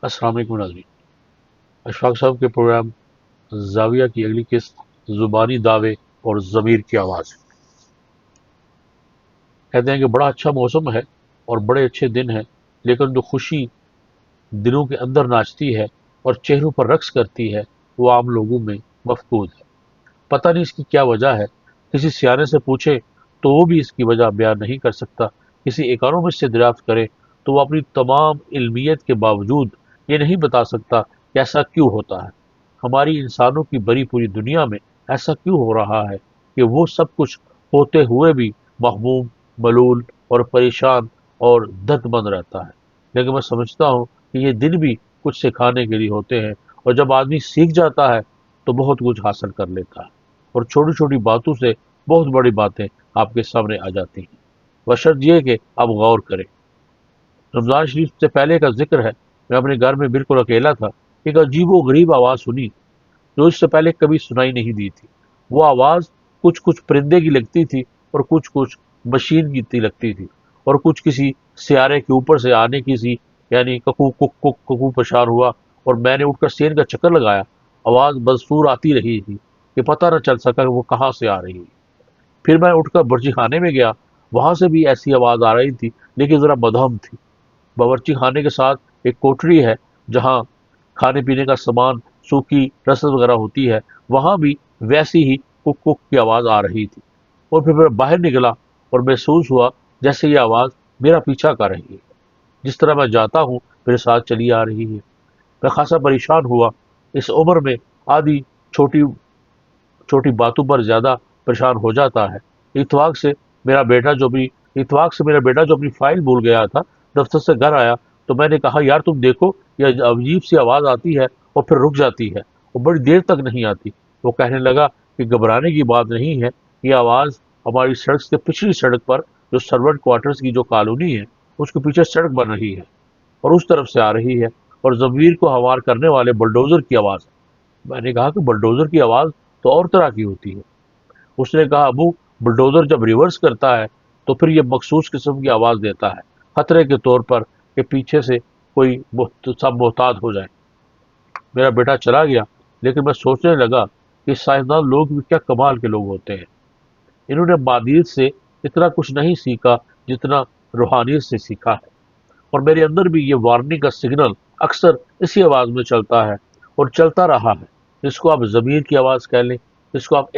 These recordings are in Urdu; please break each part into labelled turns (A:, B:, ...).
A: السلام علیکم ناظرین، اشفاق صاحب کے پروگرام زاویہ کی اگلی قسط زبانی دعوے اور ضمیر کی آواز۔ کہتے ہیں کہ بڑا اچھا موسم ہے اور بڑے اچھے دن ہیں، لیکن جو خوشی دلوں کے اندر ناچتی ہے اور چہروں پر رقص کرتی ہے وہ عام لوگوں میں مفقود ہے۔ پتہ نہیں اس کی کیا وجہ ہے۔ کسی سیانے سے پوچھے تو وہ بھی اس کی وجہ بیان نہیں کر سکتا۔ کسی اکانومسٹ سے دریافت کرے تو وہ اپنی تمام علمیت کے باوجود یہ نہیں بتا سکتا کہ ایسا کیوں ہوتا ہے۔ ہماری انسانوں کی بڑی پوری دنیا میں ایسا کیوں ہو رہا ہے کہ وہ سب کچھ ہوتے ہوئے بھی مہموم، ملول اور پریشان اور درد مند رہتا ہے۔ لیکن میں سمجھتا ہوں کہ یہ دن بھی کچھ سکھانے کے لیے ہوتے ہیں، اور جب آدمی سیکھ جاتا ہے تو بہت کچھ حاصل کر لیتا ہے، اور چھوٹی چھوٹی باتوں سے بہت بڑی باتیں آپ کے سامنے آ جاتی ہیں، بشرط یہ کہ آپ غور کریں۔ رمضان شریف سے پہلے کا ذکر ہے، میں اپنے گھر میں بالکل اکیلا تھا۔ ایک عجیب و غریب آواز سنی جو اس سے پہلے کبھی سنائی نہیں دی تھی۔ وہ آواز کچھ پرندے کی لگتی تھی، اور کچھ مشین کی تی لگتی تھی، اور کچھ کسی سیارے کے اوپر سے آنے کی سی، یعنی ککو کک کک ککو پشار ہوا، اور میں نے اٹھ کر سین کا چکر لگایا۔ آواز بدستور آتی رہی تھی کہ پتہ نہ چل سکا کہ وہ کہاں سے آ رہی ہے۔ پھر میں اٹھ کر برچی خانے میں گیا، وہاں سے بھی ایسی آواز آ رہی تھی، لیکن ذرا مدھم تھی۔ باورچی خانے کے ساتھ ایک کوٹری ہے جہاں کھانے پینے کا سامان، سوکھی رسد وغیرہ ہوتی ہے، وہاں بھی ویسی ہی کک کک کی آواز آ رہی تھی۔ اور پھر میں باہر نکلا اور محسوس ہوا جیسے یہ آواز میرا پیچھا کر رہی ہے، جس طرح میں جاتا ہوں میرے ساتھ چلی آ رہی ہے۔ میں خاصا پریشان ہوا۔ اس عمر میں آدھی چھوٹی چھوٹی باتوں پر زیادہ پریشان ہو جاتا ہے۔ اتفاق سے میرا بیٹا جو بھی اتفاق سے میرا بیٹا جو اپنی فائل بھول گیا تھا، دفتر سے گھر آیا تو میں نے کہا، یار تم دیکھو، یہ عجیب سی آواز آتی ہے اور پھر رک جاتی ہے اور بڑی دیر تک نہیں آتی۔ وہ کہنے لگا کہ گھبرانے کی بات نہیں ہے، یہ آواز ہماری سڑک سے پچھلی سڑک پر، جو سرونٹ کوارٹرز کی جو کالونی ہے اس کے پیچھے سڑک بن رہی ہے، اور اس طرف سے آ رہی ہے، اور ضمیر کو ہموار کرنے والے بلڈوزر کی آواز ہے۔ میں نے کہا کہ بلڈوزر کی آواز تو اور طرح کی ہوتی ہے۔ اس نے کہا، ابو، بلڈوزر جب ریورس کرتا ہے تو پھر یہ مخصوص قسم کی آواز دیتا ہے، خطرے کے طور پر کہ پیچھے سے کوئی سب محتاط ہو جائے۔ میرا بیٹا چلا گیا، لیکن میں سوچنے لگا کہ سائنسدان لوگ بھی کیا کمال کے لوگ ہوتے ہیں۔ انہوں نے مادیت سے اتنا کچھ نہیں سیکھا جتنا روحانیت سے سیکھا ہے، اور میرے اندر بھی یہ وارننگ کا سگنل اکثر اسی آواز میں چلتا ہے اور چلتا رہا ہے، جس کو آپ ضمیر کی آواز کہہ لیں، جس کو آپ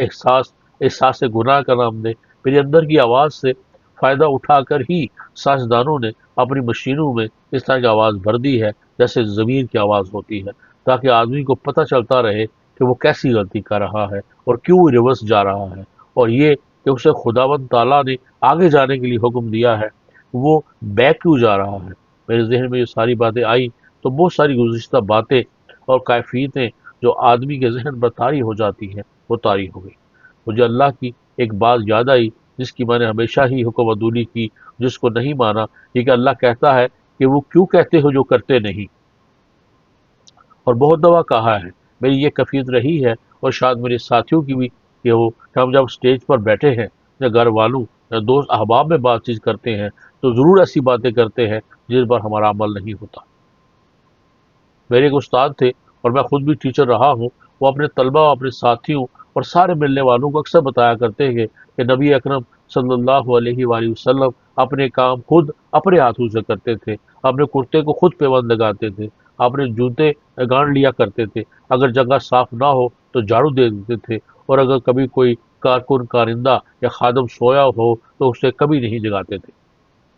A: احساس گناہ کا نام دیں۔ میرے اندر کی آواز سے فائدہ اٹھا کر ہی سائنسدانوں نے اپنی مشینوں میں اس طرح کی آواز بھر دی ہے جیسے ضمیر کی آواز ہوتی ہے، تاکہ آدمی کو پتہ چلتا رہے کہ وہ کیسی غلطی کر رہا ہے اور کیوں ریورس جا رہا ہے، اور یہ کہ اسے خداوند تعالیٰ نے آگے جانے کے لیے حکم دیا ہے، وہ بیک کیوں جا رہا ہے۔ میرے ذہن میں یہ ساری باتیں آئیں تو بہت ساری گزشتہ باتیں اور کیفیتیں جو آدمی کے ذہن پر طاری ہو جاتی ہیں وہ طاری ہو گئی۔ مجھے اللہ کی ایک بات یاد آئی جس کی میں نے ہمیشہ ہی حکم عدولی کی، جس کو نہیں مانا، یہ کہ اللہ کہتا ہے کہ وہ کیوں کہتے ہو جو کرتے نہیں، اور بہت دفعہ کہا ہے۔ میری یہ کفیت رہی ہے، اور شاید میرے ساتھیوں کی بھی، کہ وہ کہ ہم جب سٹیج پر بیٹھے ہیں یا گھر والوں یا دوست احباب میں بات چیت کرتے ہیں تو ضرور ایسی باتیں کرتے ہیں جن پر ہمارا عمل نہیں ہوتا۔ میرے ایک استاد تھے، اور میں خود بھی ٹیچر رہا ہوں۔ وہ اپنے طلبہ، اپنے ساتھیوں اور سارے ملنے والوں کو اکثر بتایا کرتے ہیں کہ نبی اکرم صلی اللہ علیہ وآلہ وسلم اپنے کام خود اپنے ہاتھوں سے کرتے تھے، اپنے کرتے کو خود پیوند لگاتے تھے، اپنے جوتے گانڑ لیا کرتے تھے، اگر جگہ صاف نہ ہو تو جھاڑو دے دیتے تھے، اور اگر کبھی کوئی کارکن، کارندہ یا خادم سویا ہو تو اسے کبھی نہیں جگاتے تھے۔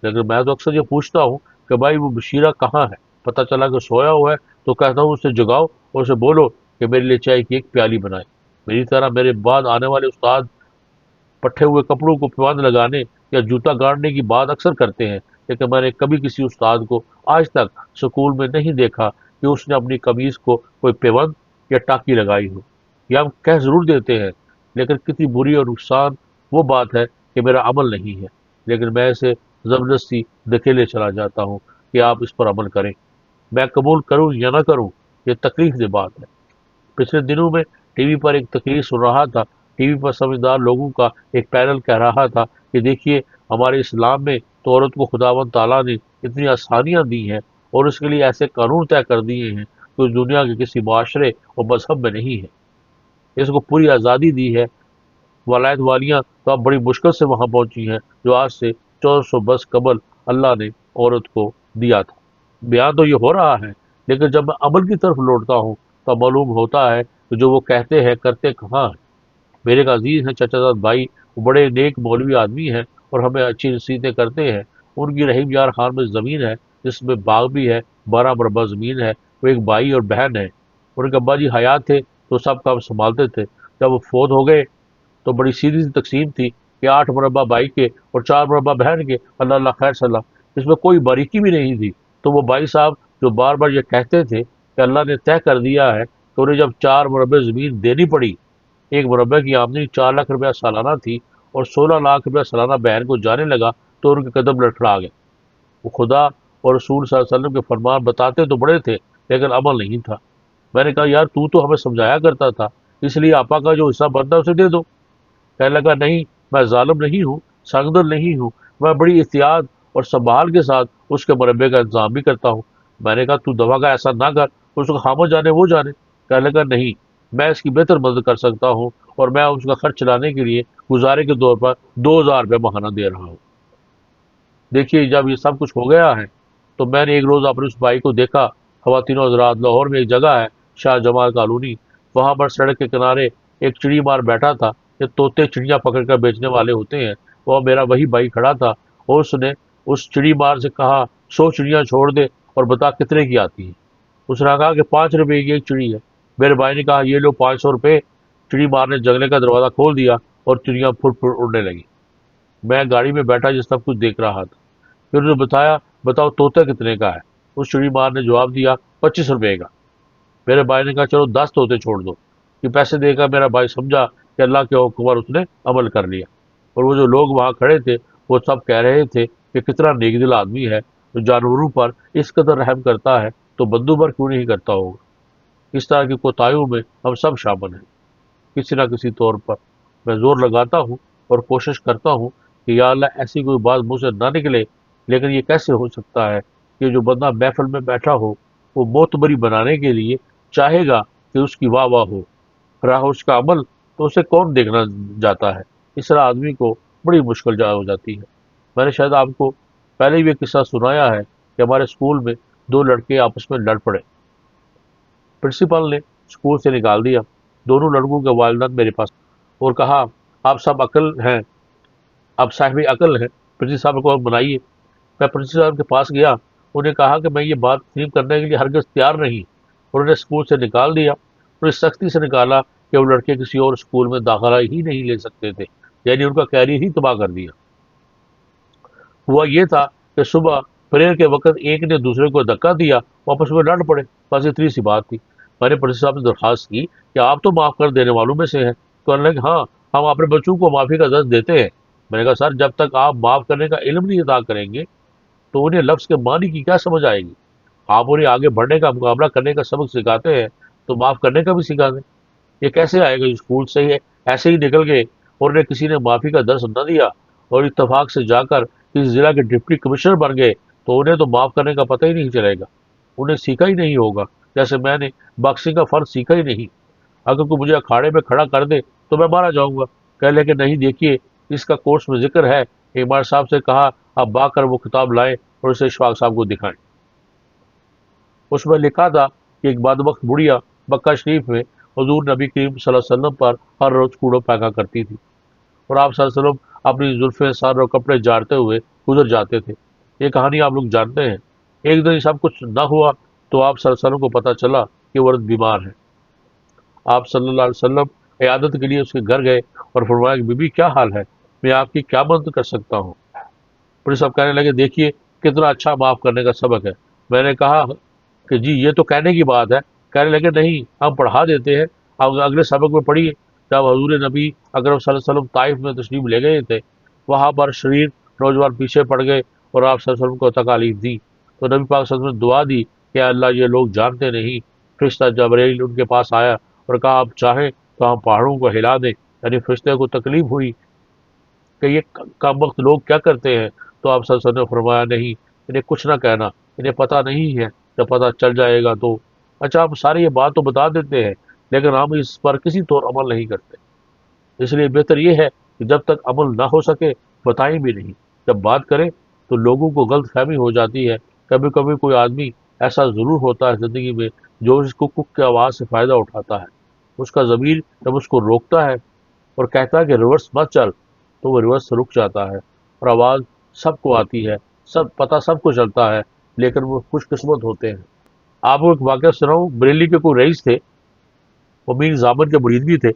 A: لیکن میں تو اکثر یہ پوچھتا ہوں کہ بھائی وہ بشیرہ کہاں ہے؟ پتہ چلا کہ سویا ہوا ہے تو کہتا ہوں اسے جگاؤ اور اسے بولو کہ میرے لیے چائے کی ایک پیالی بنائے۔ میری طرح میرے بعد آنے والے استاد پٹھے ہوئے کپڑوں کو پیوند لگانے یا جوتا گاڑنے کی بات اکثر کرتے ہیں، لیکن میں نے کبھی کسی استاد کو آج تک سکول میں نہیں دیکھا کہ اس نے اپنی قمیض کو کوئی پیوند یا ٹاکی لگائی ہو۔ یا ہم کہہ ضرور دیتے ہیں، لیکن کتنی بری اور نقصان وہ بات ہے کہ میرا عمل نہیں ہے، لیکن میں اسے زبردستی دھکیلے چلا جاتا ہوں کہ آپ اس پر عمل کریں۔ میں قبول کروں یا نہ کروں، یہ تکلیف دہ بات ہے۔ پچھلے دنوں میں ٹی وی پر ایک تقریر سن رہا تھا۔ ٹی وی پر سمجھدار لوگوں کا ایک پینل کہہ رہا تھا کہ دیکھیے، ہمارے اسلام میں تو عورت کو خداوند تعالیٰ نے اتنی آسانیاں دی ہیں، اور اس کے لیے ایسے قانون طے کر دیے ہیں جو دنیا کے کسی معاشرے اور مذہب میں نہیں ہے۔ اس کو پوری آزادی دی ہے۔ ولایت والیاں تو اب بڑی مشکل سے وہاں پہنچی ہیں جو آج سے 1400 برس قبل اللہ نے عورت کو دیا تھا۔ بیان تو یہ ہو رہا ہے، لیکن جب میں عمل کی طرف لوٹتا ہوں تو معلوم ہوتا ہے کہ جو وہ کہتے ہیں کرتے کہاں ہیں۔ میرے ایک عزیز ہیں چچا زاد بھائی، وہ بڑے نیک مولوی آدمی ہیں اور ہمیں اچھی نصیحتیں کرتے ہیں۔ ان کی رحیم یار خان میں زمین ہے جس میں باغ بھی ہے، 12 مربع زمین ہے۔ وہ ایک بھائی اور بہن ہے۔ ان کے ابا جی حیات تھے تو سب کام سنبھالتے تھے۔ جب وہ فوت ہو گئے تو بڑی سیدھی سی تقسیم تھی کہ 8 مربع بھائی کے اور 4 مربع بہن کے، اللہ اللہ خیر صلاح۔ اس میں کوئی باریکی بھی نہیں تھی۔ تو وہ بھائی صاحب جو بار بار یہ کہتے تھے کہ اللہ نے طے کر دیا ہے کہ انہیں جب 4 مربع زمین دینی پڑی، ایک مربع کی آمدنی 4 لاکھ روپیہ سالانہ تھی اور 16 لاکھ روپیہ سالانہ بہن کو جانے لگا، تو ان کے قدم لڑکھڑا گئے۔ وہ خدا اور رسول صلی اللہ علیہ وسلم کے فرمان بتاتے تو بڑے تھے لیکن عمل نہیں تھا۔ میں نے کہا یار تو ہمیں سمجھایا کرتا تھا، اس لیے آپا کا جو حصہ بنتا ہے اسے دے دو۔ کہنے لگا نہیں، میں ظالم نہیں ہوں، سنگدل نہیں ہوں، میں بڑی احتیاط اور سنبھال کے ساتھ اس کے مربے کا انتظام بھی کرتا ہوں۔ میں نے کہا تو دوا کا ایسا نہ کر، اس کا خاموش جانے وہ جانے۔ کہنے لگا نہیں، میں اس کی بہتر مدد کر سکتا ہوں اور میں اس کا خرچ چلانے کے لیے گزارے کے طور پر 2000 روپے ماہانہ دے رہا ہوں۔ دیکھیے جب یہ سب کچھ ہو گیا ہے تو میں نے ایک روز اپنے اس بھائی کو دیکھا۔ خواتین حضرات، لاہور میں ایک جگہ ہے شاہ جمال کالونی، وہاں پر سڑک کے کنارے ایک چڑی مار بیٹھا تھا۔ یہ طوطے چڑیاں پکڑ کر بیچنے والے ہوتے ہیں، وہ میرا وہی بھائی کھڑا تھا اور اس نے اس چڑی مار سے کہا 100 چڑیاں چھوڑ دے اور بتا کتنے کی آتی ہیں۔ اس نے کہا کہ 5 روپے کی ایک چڑی ہے۔ میرے بھائی نے کہا یہ لو 500 روپے۔ چڑی مار نے جنگلے کا دروازہ کھول دیا اور چڑیاں پھٹ پھٹ اڑنے لگی۔ میں گاڑی میں بیٹھا یہ سب کچھ دیکھ رہا تھا۔ پھر انہوں نے بتایا بتاؤ طوطا کتنے کا ہے؟ اس چڑی مار نے جواب دیا 25 روپے کا۔ میرے بھائی نے کہا چلو 10 طوطے چھوڑ دو۔ یہ پیسے دے کر میرا بھائی سمجھا کہ اللہ کے حکم پر اس نے عمل کر لیا۔ اور وہ جو لوگ وہاں کھڑے تھے وہ سب کہہ رہے تھے کہ کتنا نیک دل آدمی ہے جو جانوروں پر اس قدر رحم کرتا ہے تو بندوں پر کیوں نہیں کرتا ہوگا۔ اس طرح کی کوتاہیوں میں ہم سب شامل ہیں کسی نہ کسی طور پر۔ میں زور لگاتا ہوں اور کوشش کرتا ہوں کہ یا اللہ ایسی کوئی بات مجھ سے نہ نکلے، لیکن یہ کیسے ہو سکتا ہے کہ جو بندہ محفل میں بیٹھا ہو وہ معتبری بنانے کے لیے چاہے گا کہ اس کی واہ واہ ہو، رہا اس کا عمل تو اسے کون دیکھنا جاتا ہے۔ اس طرح آدمی کو بڑی مشکل جا ہو جاتی ہے۔ میں نے شاید آپ کو پہلے بھی ایک قصہ سنایا ہے کہ ہمارے اسکول میں 2 لڑکے آپس میں لڑ پڑے۔ پرنسپل نے اسکول سے نکال دیا۔ دونوں لڑکوں کے والدین میرے پاس اور کہا آپ سب عقل ہیں، آپ صاحب عقل ہیں، پرنسپل صاحب کو منائیے۔ میں پرنسپل صاحب کے پاس گیا، انہوں نے کہا کہ میں یہ بات تسلیم کرنے کے لیے ہرگز تیار نہیں۔ انہوں نے اسکول سے نکال دیا، انہوں نے سختی سے نکالا کہ وہ لڑکے کسی اور اسکول میں داخلہ ہی نہیں لے سکتے تھے، یعنی ان کا کیریئر ہی تباہ کر دیا۔ ہوا یہ تھا کہ صبح پریئر کے وقت ایک نے دوسرے کو دھکا دیا، واپس میں لڑ پڑے، بس اتنی سی بات تھی۔ میں نے پرنسپل صاحب سے درخواست کی کہ آپ تو معاف کر دینے والوں میں سے ہیں، تو انہوں نے کہا ہاں ہم اپنے بچوں کو معافی کا درس دیتے ہیں۔ میں نے کہا سر جب تک آپ معاف کرنے کا علم نہیں ادا کریں گے تو انہیں لفظ کے معنی کی کیا سمجھ آئے گی؟ آپ انہیں آگے بڑھنے کا، مقابلہ کرنے کا سبق سکھاتے ہیں تو معاف کرنے کا بھی سکھا دیں۔ یہ کیسے آئے گا؟ اسکول سے ہی ایسے ہی نکل گئے اور انہیں کسی نے معافی کا درس نہ دیا اور اتفاق سے جا کر کسی ضلع کے ڈپٹی کمشنر بن گئے تو انہیں تو معاف کرنے کا پتہ ہی نہیں چلے گا، انہیں سیکھا ہی نہیں ہوگا، جیسے میں نے باکسنگ کا فرض سیکھا ہی نہیں۔ اگر کوئی مجھے اکھاڑے میں کھڑا کر دے تو میں مارا جاؤں گا، کہہ لے کہ نہیں دیکھیے اس کا کورس میں ذکر ہے۔ ایمار صاحب سے کہا آپ با کر وہ کتاب لائیں اور اسے اشفاق صاحب کو دکھائیں۔ اس میں لکھا تھا کہ ایک بدبخت بڑھیا مکہ شریف میں حضور نبی کریم صلی اللہ علیہ وسلم پر ہر روز کوڑا پھینکا کرتی تھی اور آپ صلی اللہ علیہ وسلم اپنی زلفیں سر اور کپڑے جاڑتے ہوئے گزر جاتے تھے۔ یہ کہانی آپ لوگ جانتے ہیں۔ ایک دن سب کچھ نہ ہوا تو آپ صلی اللہ علیہ وسلم کو پتہ چلا کہ وہ عورت بیمار ہے۔ آپ صلی اللہ علیہ وسلم عیادت کے لیے اس کے گھر گئے اور فرمایا کہ بی بی کیا حال ہے، میں آپ کی کیا مدد کر سکتا ہوں؟ پھر سب کہنے لگے دیکھیے کتنا اچھا معاف کرنے کا سبق ہے۔ میں نے کہا کہ جی یہ تو کہنے کی بات ہے۔ کہنے لگے نہیں ہم پڑھا دیتے ہیں، اب اگلے سبق میں پڑھیے۔ جب حضور نبی اکرم صلی اللہ علیہ وسلم طائف میں تشریف لے گئے تھے، وہاں پر شریر نوجوان پیچھے پڑ گئے اور آپ صلی اللہ علیہ وسلم کو تکالیف دی تو نبی پاک صلی اللہ علیہ وسلم نے دعا دی کہ اللہ یہ لوگ جانتے نہیں۔ فرشتہ جبرائیل ان کے پاس آیا اور کہا آپ چاہیں تو ہم پہاڑوں کو ہلا دیں، یعنی فرشتے کو تکلیف ہوئی کہ یہ کم وقت لوگ کیا کرتے ہیں، تو آپ صلی اللہ علیہ وسلم نے فرمایا نہیں انہیں کچھ نہ کہنا، انہیں پتہ نہیں ہے، جب پتہ چل جائے گا تو اچھا ہم ساری یہ بات تو بتا دیتے ہیں لیکن ہم اس پر کسی طور عمل نہیں کرتے۔ اس لیے بہتر یہ ہے کہ جب تک عمل نہ ہو سکے بتائیں بھی نہیں۔ جب بات کریں تو لوگوں کو غلط فہمی ہو جاتی ہے۔ کبھی کبھی کوئی آدمی ایسا ضرور ہوتا ہے زندگی میں جو اس کو کک کی آواز سے فائدہ اٹھاتا ہے۔ اس کا ضمیر جب اس کو روکتا ہے اور کہتا ہے کہ ریورس مت چل، تو وہ ریورس رک جاتا ہے اور آواز سب کو آتی ہے، سب کو چلتا ہے، لیکن وہ خوش قسمت ہوتے ہیں۔ آپ کو ایک واقعہ سناؤں؟ بریلی کے کوئی رئیس تھے، وہ میر زامن کے مرید بھی تھے،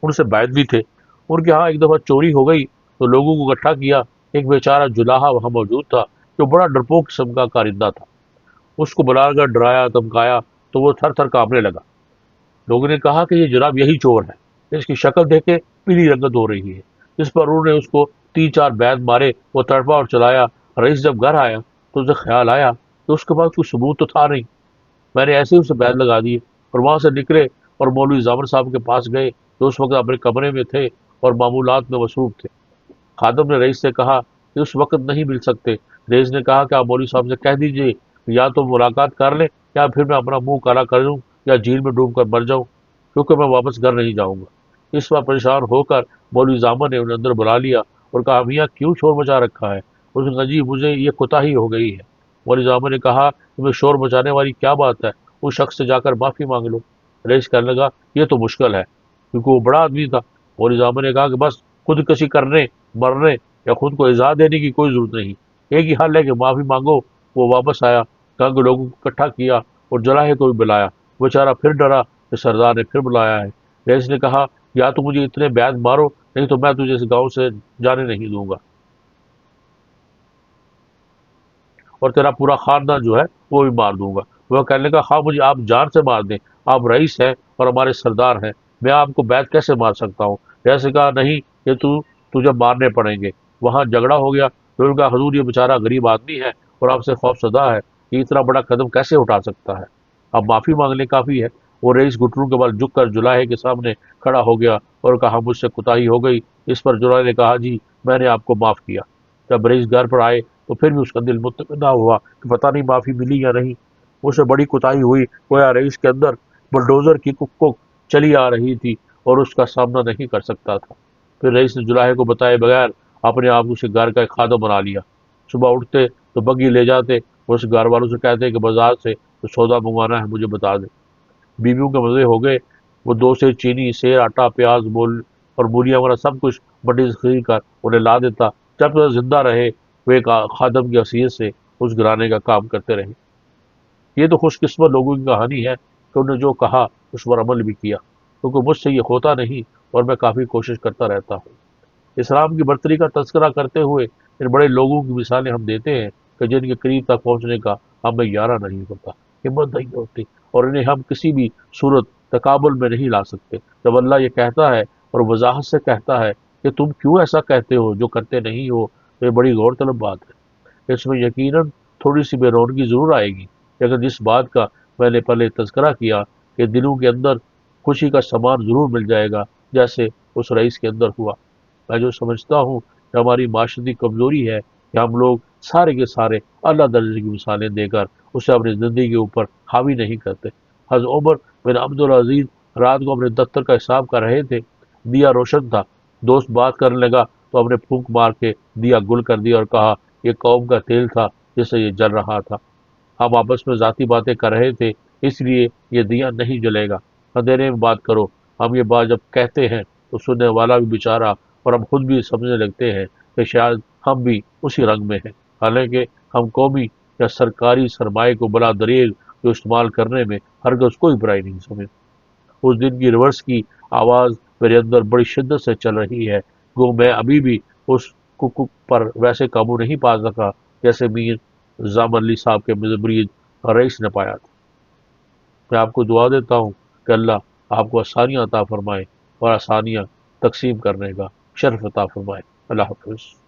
A: ان سے بیعت بھی تھے۔ ان کے ہاں ایک دفعہ چوری ہو گئی تو لوگوں کو اکٹھا کیا۔ ایک بیچارہ جلاحا وہاں موجود تھا جو بڑا ڈرپوک قسم کا کارندہ تھا۔ اس کو بلا کر ڈرایا دھمکایا تو وہ تھر تھر کانپنے لگا۔ لوگوں نے کہا کہ یہ جناب یہی چور ہے، اس کی شکل دیکھ کے پیلی رنگت ہو رہی ہے۔ اس پر انہوں نے اس کو تین چار بیت مارے، وہ تڑپا اور چلایا۔ رئیس جب گھر آیا تو اسے خیال آیا کہ اس کے پاس کوئی ثبوت تو تھا نہیں۔ میں نے ایسے ہی اسے بیت لگا دی اور وہاں سے نکلے اور مولوی زامر صاحب کے پاس گئے جو اس وقت اپنے کمرے میں تھے اور معمولات میں مصروف تھے۔ خادم نے رئیس سے کہا کہ اس وقت نہیں مل سکتے۔ رئیس نے کہا کہ آپ مولوی صاحب سے کہہ دیجئے کہ یا تو ملاقات کر لیں یا پھر میں اپنا منہ کالا کر دوں یا جھیل میں ڈوب کر مر جاؤں، کیونکہ میں واپس گھر نہیں جاؤں گا۔ اس بار پریشان ہو کر مولوی زامن نے انہیں اندر بلا لیا اور کہا میاں کیوں شور مچا رکھا ہے؟ اس نے کہا جی مجھے یہ کوتاہی ہو گئی ہے۔ مولوی زامن نے کہا کہ میں شور مچانے والی کیا بات ہے، اس شخص سے جا کر معافی مانگ لو۔ رئیس کہنے لگا یہ تو مشکل ہے کیونکہ وہ بڑا آدمی تھا۔ مولوی زامن نے کہا کہ بس خودکشی کرنے، مرنے یا خود کو ایذا دینے کی کوئی ضرورت نہیں، ایک ہی حل ہے کہ معافی مانگو۔ وہ واپس آیا، کہا کہ لوگوں کو اکٹھا کیا اور جلاحے کو بھی بلایا۔ بیچارہ پھر ڈرا کہ سردار نے پھر بلایا ہے۔ رئیس نے کہا یا تو مجھے اتنے بیعت مارو نہیں تو میں تجھے اس گاؤں سے جانے نہیں دوں گا اور تیرا پورا خاندان جو ہے وہ بھی مار دوں گا۔ وہ کہنے لگا ہاں مجھے آپ جان سے مار دیں، آپ رئیس ہیں اور ہمارے سردار ہیں، میں آپ کو بیعت کیسے مار سکتا ہوں؟ جیسے کہا نہیں یہ تجھے مارنے پڑیں گے۔ وہاں جھگڑا ہو گیا۔ انہوں نے کہا حضور یہ بیچارہ غریب آدمی ہے اور آپ سے خوف زدہ ہے، یہ اتنا بڑا قدم کیسے اٹھا سکتا ہے؟ اب معافی مانگنے کافی ہے۔ وہ رئیس گھٹنوں کے بل جھک کر جلاحے کے سامنے کھڑا ہو گیا اور کہا مجھ سے کوتاہی ہو گئی۔ اس پر جلاحے نے کہا جی میں نے آپ کو معاف کیا۔ جب رئیس گھر پر آئے تو پھر بھی اس کا دل مطمئن نہ ہوا کہ پتہ نہیں معافی ملی یا نہیں۔ اسے بڑی کوتاہی ہوئی، گویا رئیس کے اندر بلڈوزر کی کک چلی آ رہی تھی اور اس کا سامنا نہیں کر سکتا تھا۔ پھر رئیس نے جلاحے کو بتائے بغیر اپنے آپ اسے گھر کا ایک خادم بنا لیا۔ صبح اٹھتے تو بگی لے جاتے اور اس گھر والوں سے کہتے کہ بازار سے تو سودا منگوانا ہے مجھے بتا دیں۔ بیویوں کے مزے ہو گئے۔ وہ دو سے چینی، سیر، آٹا، پیاز اور مولیاں وغیرہ سب کچھ منڈی سے خرید کر انہیں لا دیتا۔ جب تک زندہ رہے وہ ایک خادم کی حیثیت سے اس گھرانے کا کام کرتے رہے۔ یہ تو خوش قسمت لوگوں کی کہانی ہے کہ انہوں نے جو کہا اس پر عمل بھی کیا، کیونکہ مجھ سے یہ ہوتا نہیں اور میں کافی کوشش کرتا رہتا ہوں۔ اسلام کی برتری کا تذکرہ کرتے ہوئے ان بڑے لوگوں کی مثالیں ہم دیتے ہیں کہ جن کے قریب تک پہنچنے کا ہمیں یارہ نہیں ہوتا، ہمت نہیں ہوتی اور انہیں ہم کسی بھی صورت تقابل میں نہیں لا سکتے۔ جب اللہ یہ کہتا ہے اور وضاحت سے کہتا ہے کہ تم کیوں ایسا کہتے ہو جو کرتے نہیں ہو، تو یہ بڑی غور طلب بات ہے۔ اس میں یقیناً تھوڑی سی بے رونقی ضرور آئے گی، لیکن جس بات کا میں نے پہلے تذکرہ کیا کہ دلوں کے اندر خوشی کا سامان ضرور مل جائے گا جیسے اس رئیس کے اندر ہوا۔ میں جو سمجھتا ہوں کہ ہماری معاشرتی کمزوری ہے کہ ہم لوگ سارے کے سارے اللہ درجے کی مثالیں دے کر اسے اپنی زندگی کے اوپر حاوی نہیں کرتے۔ حضرت عمر بن عبدالعزیز رات کو اپنے دفتر کا حساب کر رہے تھے، دیا روشن تھا، دوست بات کرنے لگا تو اپنے پھونک مار کے دیا گل کر دیا اور کہا یہ قوم کا تیل تھا جس سے یہ جل رہا تھا۔ ہم آپس میں ذاتی باتیں کر رہے تھے اس لیے یہ دیا نہیں جلے گا، اندھیرے میں بات کرو۔ ہم یہ بات جب کہتے ہیں تو سننے والا بھی بیچارہ اور ہم خود بھی سمجھنے لگتے ہیں کہ شاید ہم بھی اسی رنگ میں ہیں، حالانکہ ہم قومی یا سرکاری سرمایہ کو بلا دریغ جو استعمال کرنے میں ہرگز کوئی برائی نہیں سمجھتے۔ اس دن کی ریورس کی آواز میرے اندر بڑی شدت سے چل رہی ہے، گو میں ابھی بھی اس کک پر ویسے قابو نہیں پا سکا جیسے میر زامن علی صاحب کے مرید رئیس نے پایا تھا۔ میں آپ کو دعا دیتا ہوں کہ اللہ آپ کو آسانیاں عطا فرمائے اور آسانیاں تقسیم کرنے کا شرف عطا فرمائے۔ اللہ حافظ۔